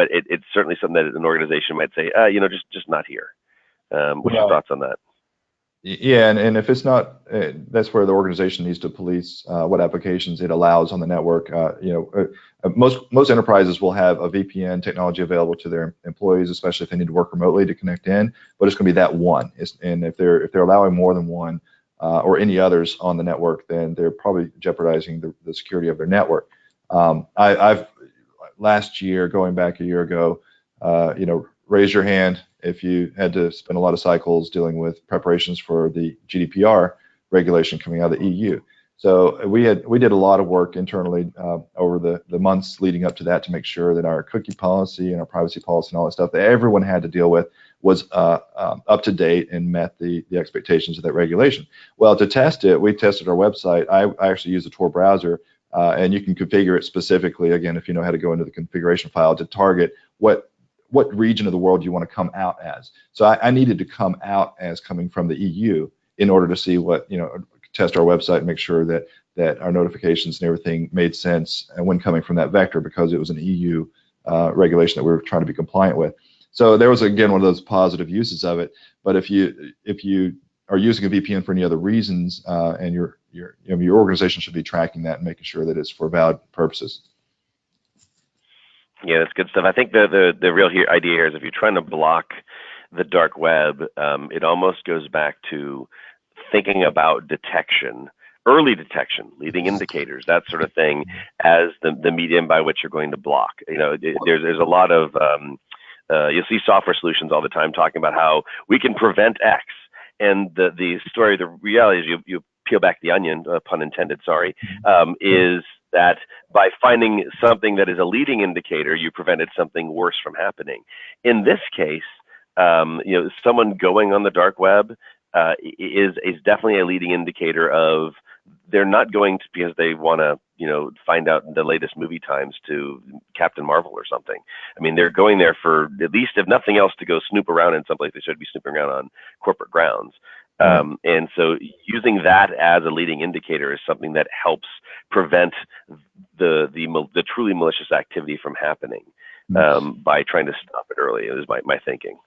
it's certainly something that an organization might say, just not here. What's your thoughts on that? Yeah, and if it's not, that's where the organization needs to police what applications it allows on the network. Most enterprises will have a VPN technology available to their employees, especially if they need to work remotely to connect in. But it's going to be that one, and if they're allowing more than one or any others on the network, then they're probably jeopardizing the security of their network. I've last year, going back a year ago, raise your hand if you had to spend a lot of cycles dealing with preparations for the GDPR regulation coming out of the EU. So we did a lot of work internally over the months leading up to that to make sure that our cookie policy and our privacy policy and all that stuff that everyone had to deal with was up to date and met the expectations of that regulation. Well, to test it, we tested our website. I actually use the Tor browser, and you can configure it specifically, again, if you know how to go into the configuration file, to target what region of the world you want to come out as. So I needed to come out as coming from the EU in order to see test our website and make sure that our notifications and everything made sense and when coming from that vector, because it was an EU regulation that we were trying to be compliant with. So there was, again, one of those positive uses of it. But if you are using a VPN for any other reasons, and your organization should be tracking that and making sure that it's for valid purposes. Yeah, that's good stuff. I think the real idea here is if you're trying to block the dark web, it almost goes back to thinking about detection, early detection, leading indicators, that sort of thing, as the medium by which you're going to block. There's a lot of you'll see software solutions all the time talking about how we can prevent X, and the reality is you peel back the onion, pun intended, sorry, is that by finding something that is a leading indicator, you prevented something worse from happening. In this case, someone going on the dark web is definitely a leading indicator of they're not going to because they want to find out the latest movie times to Captain Marvel or something. I mean, they're going there for at least, if nothing else, to go snoop around in someplace they should be snooping around on corporate grounds. And so using that as a leading indicator is something that helps prevent the truly malicious activity from happening by trying to stop it early, is my thinking.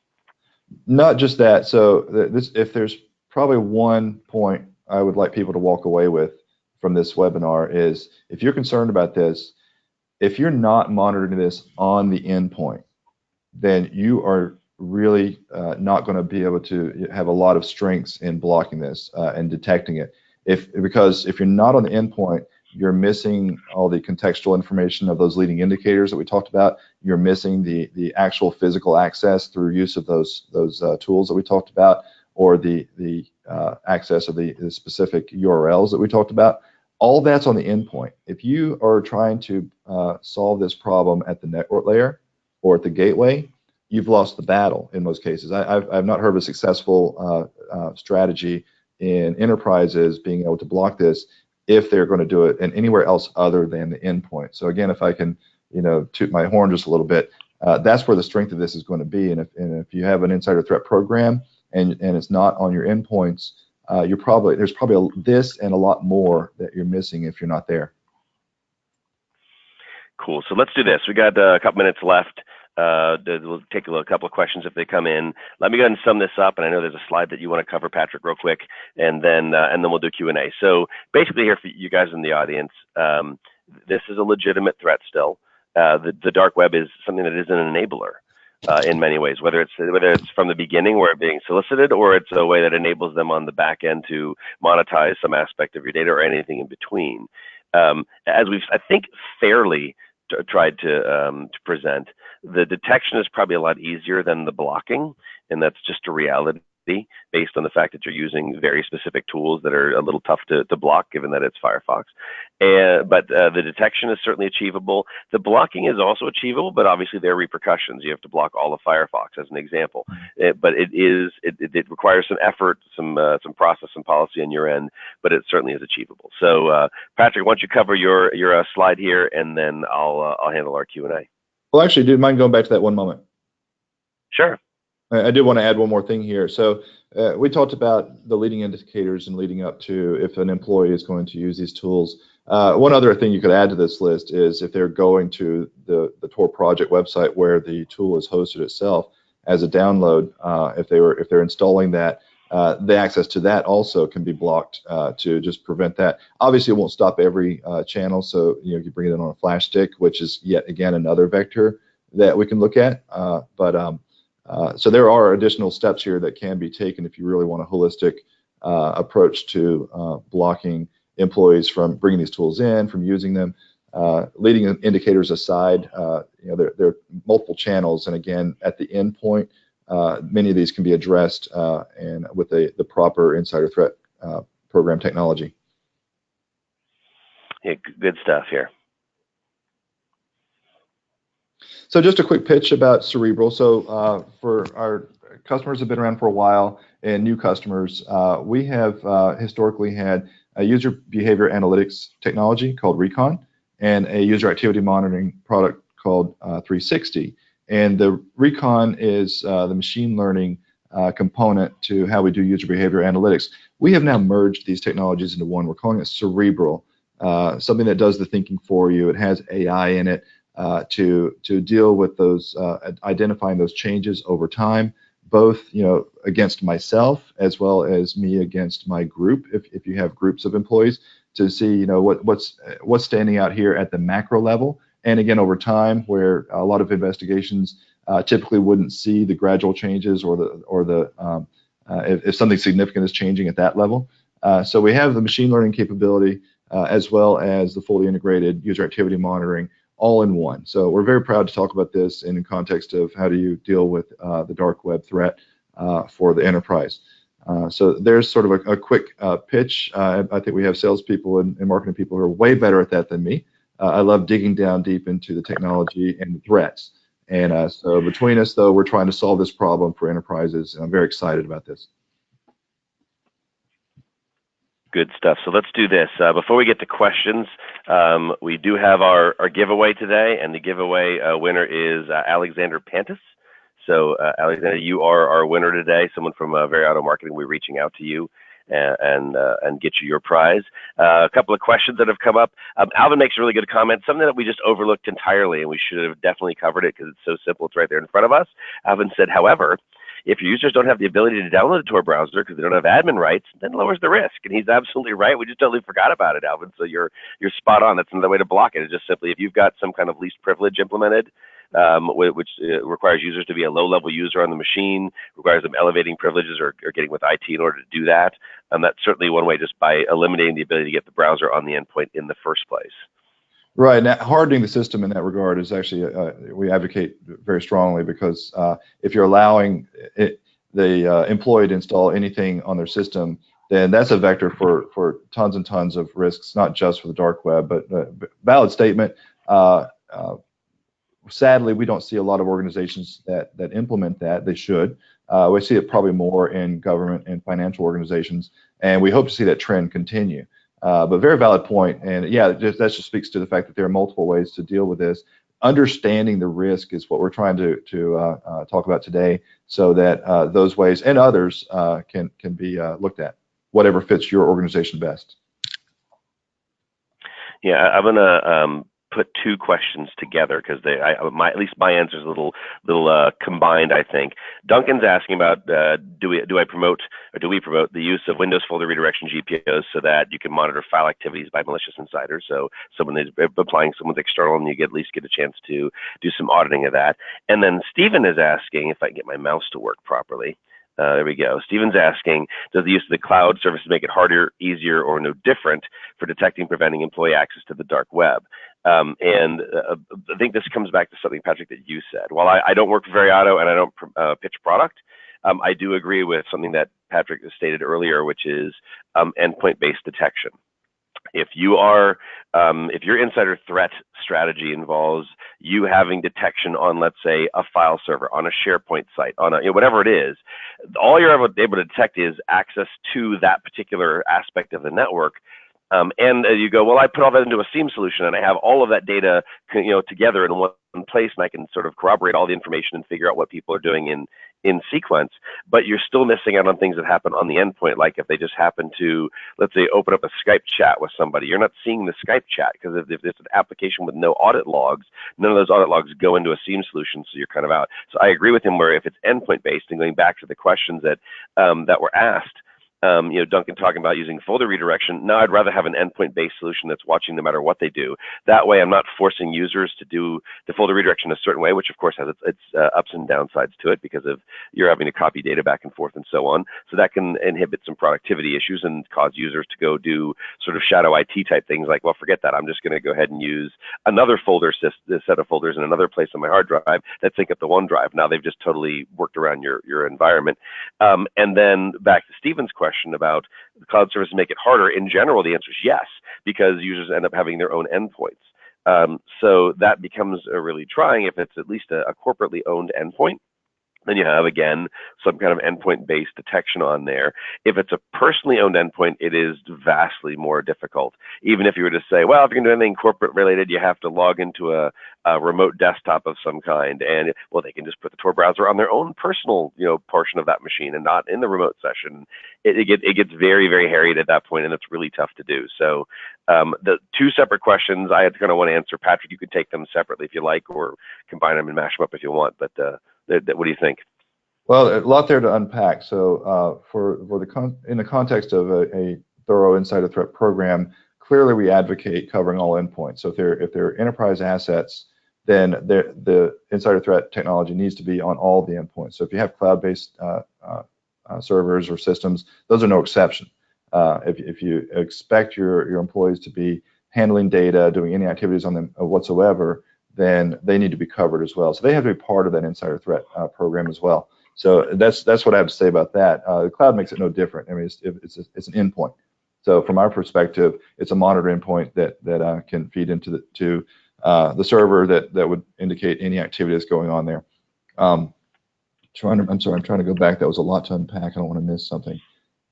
Not just that. So if there's probably one point I would like people to walk away with from this webinar is, if you're concerned about this, if you're not monitoring this on the endpoint, then you are really not going to be able to have a lot of strengths in blocking this and detecting it. Because if you're not on the endpoint, you're missing all the contextual information of those leading indicators that we talked about. You're missing the actual physical access through use of those tools that we talked about, or the access of the specific URLs that we talked about. All that's on the endpoint. If you are trying to solve this problem at the network layer or at the gateway, you've lost the battle in most cases. I've not heard of a successful strategy in enterprises being able to block this if they're going to do it in anywhere else other than the endpoint. So again, if I can toot my horn just a little bit, that's where the strength of this is going to be. And if you have an insider threat program and it's not on your endpoints, there's probably this and a lot more that you're missing if you're not there. Cool. So let's do this. We got a couple minutes left. We'll take a couple of questions if they come in. Let me go ahead and sum this up, and I know there's a slide that you want to cover, Patrick, real quick, and then we'll do Q&A. So basically, here for you guys in the audience, this is a legitimate threat still. The dark web is something that is an enabler in many ways, whether it's from the beginning where it's being solicited, or it's a way that enables them on the back end to monetize some aspect of your data, or anything in between. As we've, I think, fairly tried to present, the detection is probably a lot easier than the blocking, and that's just a reality based on the fact that you're using very specific tools that are a little tough to block, given that it's Firefox. But the detection is certainly achievable. The blocking is also achievable, but obviously there are repercussions. You have to block all of Firefox, as an example. But it requires some effort, some process, some policy on your end, but it certainly is achievable. So Patrick, why don't you cover your slide here, and then I'll handle our Q&A. Well, actually, do you mind going back to that one moment? Sure. I did want to add one more thing here. So we talked about the leading indicators and leading up to if an employee is going to use these tools. One other thing you could add to this list is if they're going to the Tor project website where the tool is hosted itself as a download, if they're installing that, the access to that also can be blocked to just prevent that. Obviously, it won't stop every channel, so you bring it in on a flash stick, which is yet again another vector that we can look at. So there are additional steps here that can be taken if you really want a holistic approach to blocking employees from bringing these tools in, from using them. Leading indicators aside, there are multiple channels, and again, at the endpoint, many of these can be addressed and with the proper insider threat program technology. Yeah, good stuff here. So just a quick pitch about Cerebral. So for our customers who have been around for a while and new customers, we have historically had a user behavior analytics technology called Recon and a user activity monitoring product called 360. And the Recon is the machine learning component to how we do user behavior analytics. We have now merged these technologies into one. We're calling it Cerebral, something that does the thinking for you. It has AI in it. To deal with those, identifying those changes over time, both against myself as well as me against my group, if you have groups of employees, to see what's standing out here at the macro level, and again over time, where a lot of investigations typically wouldn't see the gradual changes or the if something significant is changing at that level. So we have the machine learning capability as well as the fully integrated user activity monitoring all in one. So we're very proud to talk about this in the context of how do you deal with the dark web threat for the enterprise. So there's sort of a quick pitch. I think we have salespeople and marketing people who are way better at that than me. I love digging down deep into the technology and the threats. And so between us, though, we're trying to solve this problem for enterprises, and I'm very excited about this. Good stuff. So let's do this. Before we get to questions, we do have our giveaway today, and the giveaway winner is Alexander Pantis. So Alexander, you are our winner today. Someone from Veriato Marketing will be reaching out to you and get you your prize. A couple of questions that have come up. Alvin makes a really good comment, something that we just overlooked entirely, and we should have definitely covered it because it's so simple. It's right there in front of us. Alvin said, however, if your users don't have the ability to download the Tor browser because they don't have admin rights, then it lowers the risk. And he's absolutely right. We just totally forgot about it, Alvin. So you're spot on. That's another way to block it. It's just simply if you've got some kind of least privilege implemented, which requires users to be a low-level user on the machine, requires them elevating privileges or getting with IT in order to do that. That's certainly one way, just by eliminating the ability to get the browser on the endpoint in the first place. Right. Now, hardening the system in that regard is actually, we advocate very strongly, because if you're allowing the employee to install anything on their system, then that's a vector for tons and tons of risks, not just for the dark web, but valid statement. Sadly, we don't see a lot of organizations that implement that. They should. We see it probably more in government and financial organizations, and we hope to see that trend continue. But very valid point, and yeah, that just speaks to the fact that there are multiple ways to deal with this. Understanding the risk is what we're trying to talk about today, so that those ways and others can be looked at, whatever fits your organization best. Yeah, I'm gonna put two questions together because at least my answer is a little combined, I think. Duncan's asking about do we promote the use of Windows folder redirection GPOs so that you can monitor file activities by malicious insiders. So someone is applying someone's external, and you at least get a chance to do some auditing of that. And then Stephen is asking, if I can get my mouse to work properly. There we go. Stephen's asking, does the use of the cloud services make it harder, easier, or no different for detecting and preventing employee access to the dark web? I think this comes back to something, Patrick, that you said. While I don't work for Veriato and I don't pitch product, I do agree with something that Patrick stated earlier, which is endpoint-based detection. If your insider threat strategy involves you having detection on, let's say, a file server, on a SharePoint site, on whatever it is, all you're able to detect is access to that particular aspect of the network. And you go, well, I put all that into a SIEM solution, and I have all of that data, together in one place, and I can sort of corroborate all the information and figure out what people are doing in sequence. But you're still missing out on things that happen on the endpoint, like if they just happen to, let's say, open up a Skype chat with somebody. You're not seeing the Skype chat, because if it's an application with no audit logs, none of those audit logs go into a SIEM solution, so you're kind of out. So I agree with him where if it's endpoint based, and going back to the questions that were asked, Duncan talking about using folder redirection. No, I'd rather have an endpoint-based solution that's watching no matter what they do. That way, I'm not forcing users to do the folder redirection a certain way, which of course has its ups and downsides to it, because of you're having to copy data back and forth and so on. So that can inhibit some productivity issues and cause users to go do sort of shadow IT type things like, well, forget that. I'm just going to go ahead and use another folder set of folders in another place on my hard drive that sync up the OneDrive. Now they've just totally worked around your environment. And then back to Stephen's question about the cloud services make it harder. In general, the answer is yes, because users end up having their own endpoints. So that becomes really trying if it's at least a corporately owned endpoint. Then you have, again, some kind of endpoint-based detection on there. If it's a personally owned endpoint, it is vastly more difficult. Even if you were to say, well, if you're going to do anything corporate-related, you have to log into a remote desktop of some kind. And, well, they can just put the Tor browser on their own personal, portion of that machine and not in the remote session. It gets very, very hairy at that point, and it's really tough to do. So the two separate questions I kind of want to answer. Patrick, you could take them separately if you like, or combine them and mash them up if you want. But what do you think? Well, a lot there to unpack. So in the context of a thorough insider threat program, clearly we advocate covering all endpoints. So if they're enterprise assets, then the insider threat technology needs to be on all the endpoints. So if you have cloud-based servers or systems, those are no exception. If you expect your employees to be handling data, doing any activities on them whatsoever, then they need to be covered as well. So they have to be part of that insider threat program as well. So that's what I have to say about that. The cloud makes it no different. I mean, it's an endpoint. So from our perspective, it's a monitor endpoint that can feed into the server that would indicate any activity that's going on there. I'm sorry, I'm trying to go back. That was a lot to unpack. I don't want to miss something.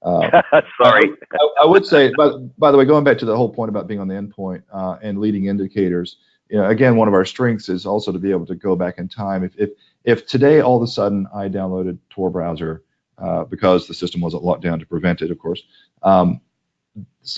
Sorry. I would say, by the way, going back to the whole point about being on the endpoint and leading indicators, again, one of our strengths is also to be able to go back in time. If today all of a sudden I downloaded Tor Browser because the system wasn't locked down to prevent it, of course,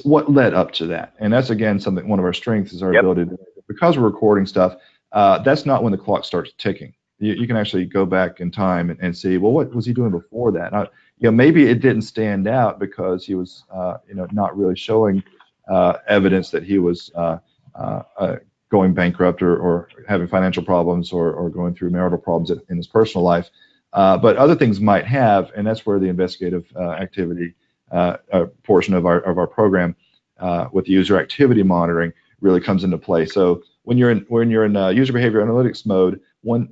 what led up to that? And that's, again, one of our strengths is our ability to, because we're recording stuff, that's not when the clock starts ticking. You can actually go back in time and see, well, what was he doing before that? Maybe it didn't stand out because he was, not really showing evidence that he was going bankrupt or having financial problems or going through marital problems in his personal life. But other things might have, and that's where the investigative activity portion of our program with the user activity monitoring really comes into play. So when you're in user behavior analytics mode,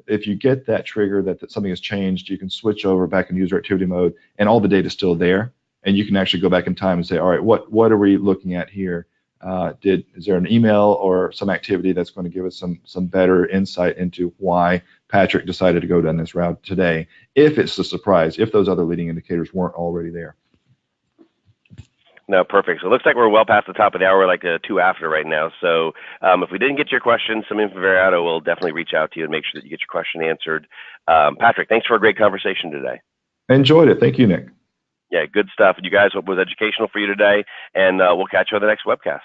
if you get that trigger that something has changed, you can switch over back in user activity mode, and all the data is still there, and you can actually go back in time and say, all right, what are we looking at here? Is there an email or some activity that's going to give us some better insight into why Patrick decided to go down this route today? If it's a surprise, if those other leading indicators weren't already there. No, perfect. So it looks like we're well past the top of the hour, we're like 2 after right now. So if we didn't get your question, somebody from Veriato will definitely reach out to you and make sure that you get your question answered. Patrick, thanks for a great conversation today. I enjoyed it. Thank you, Nick. Yeah, good stuff. You guys, hope it was educational for you today, and we'll catch you on the next webcast.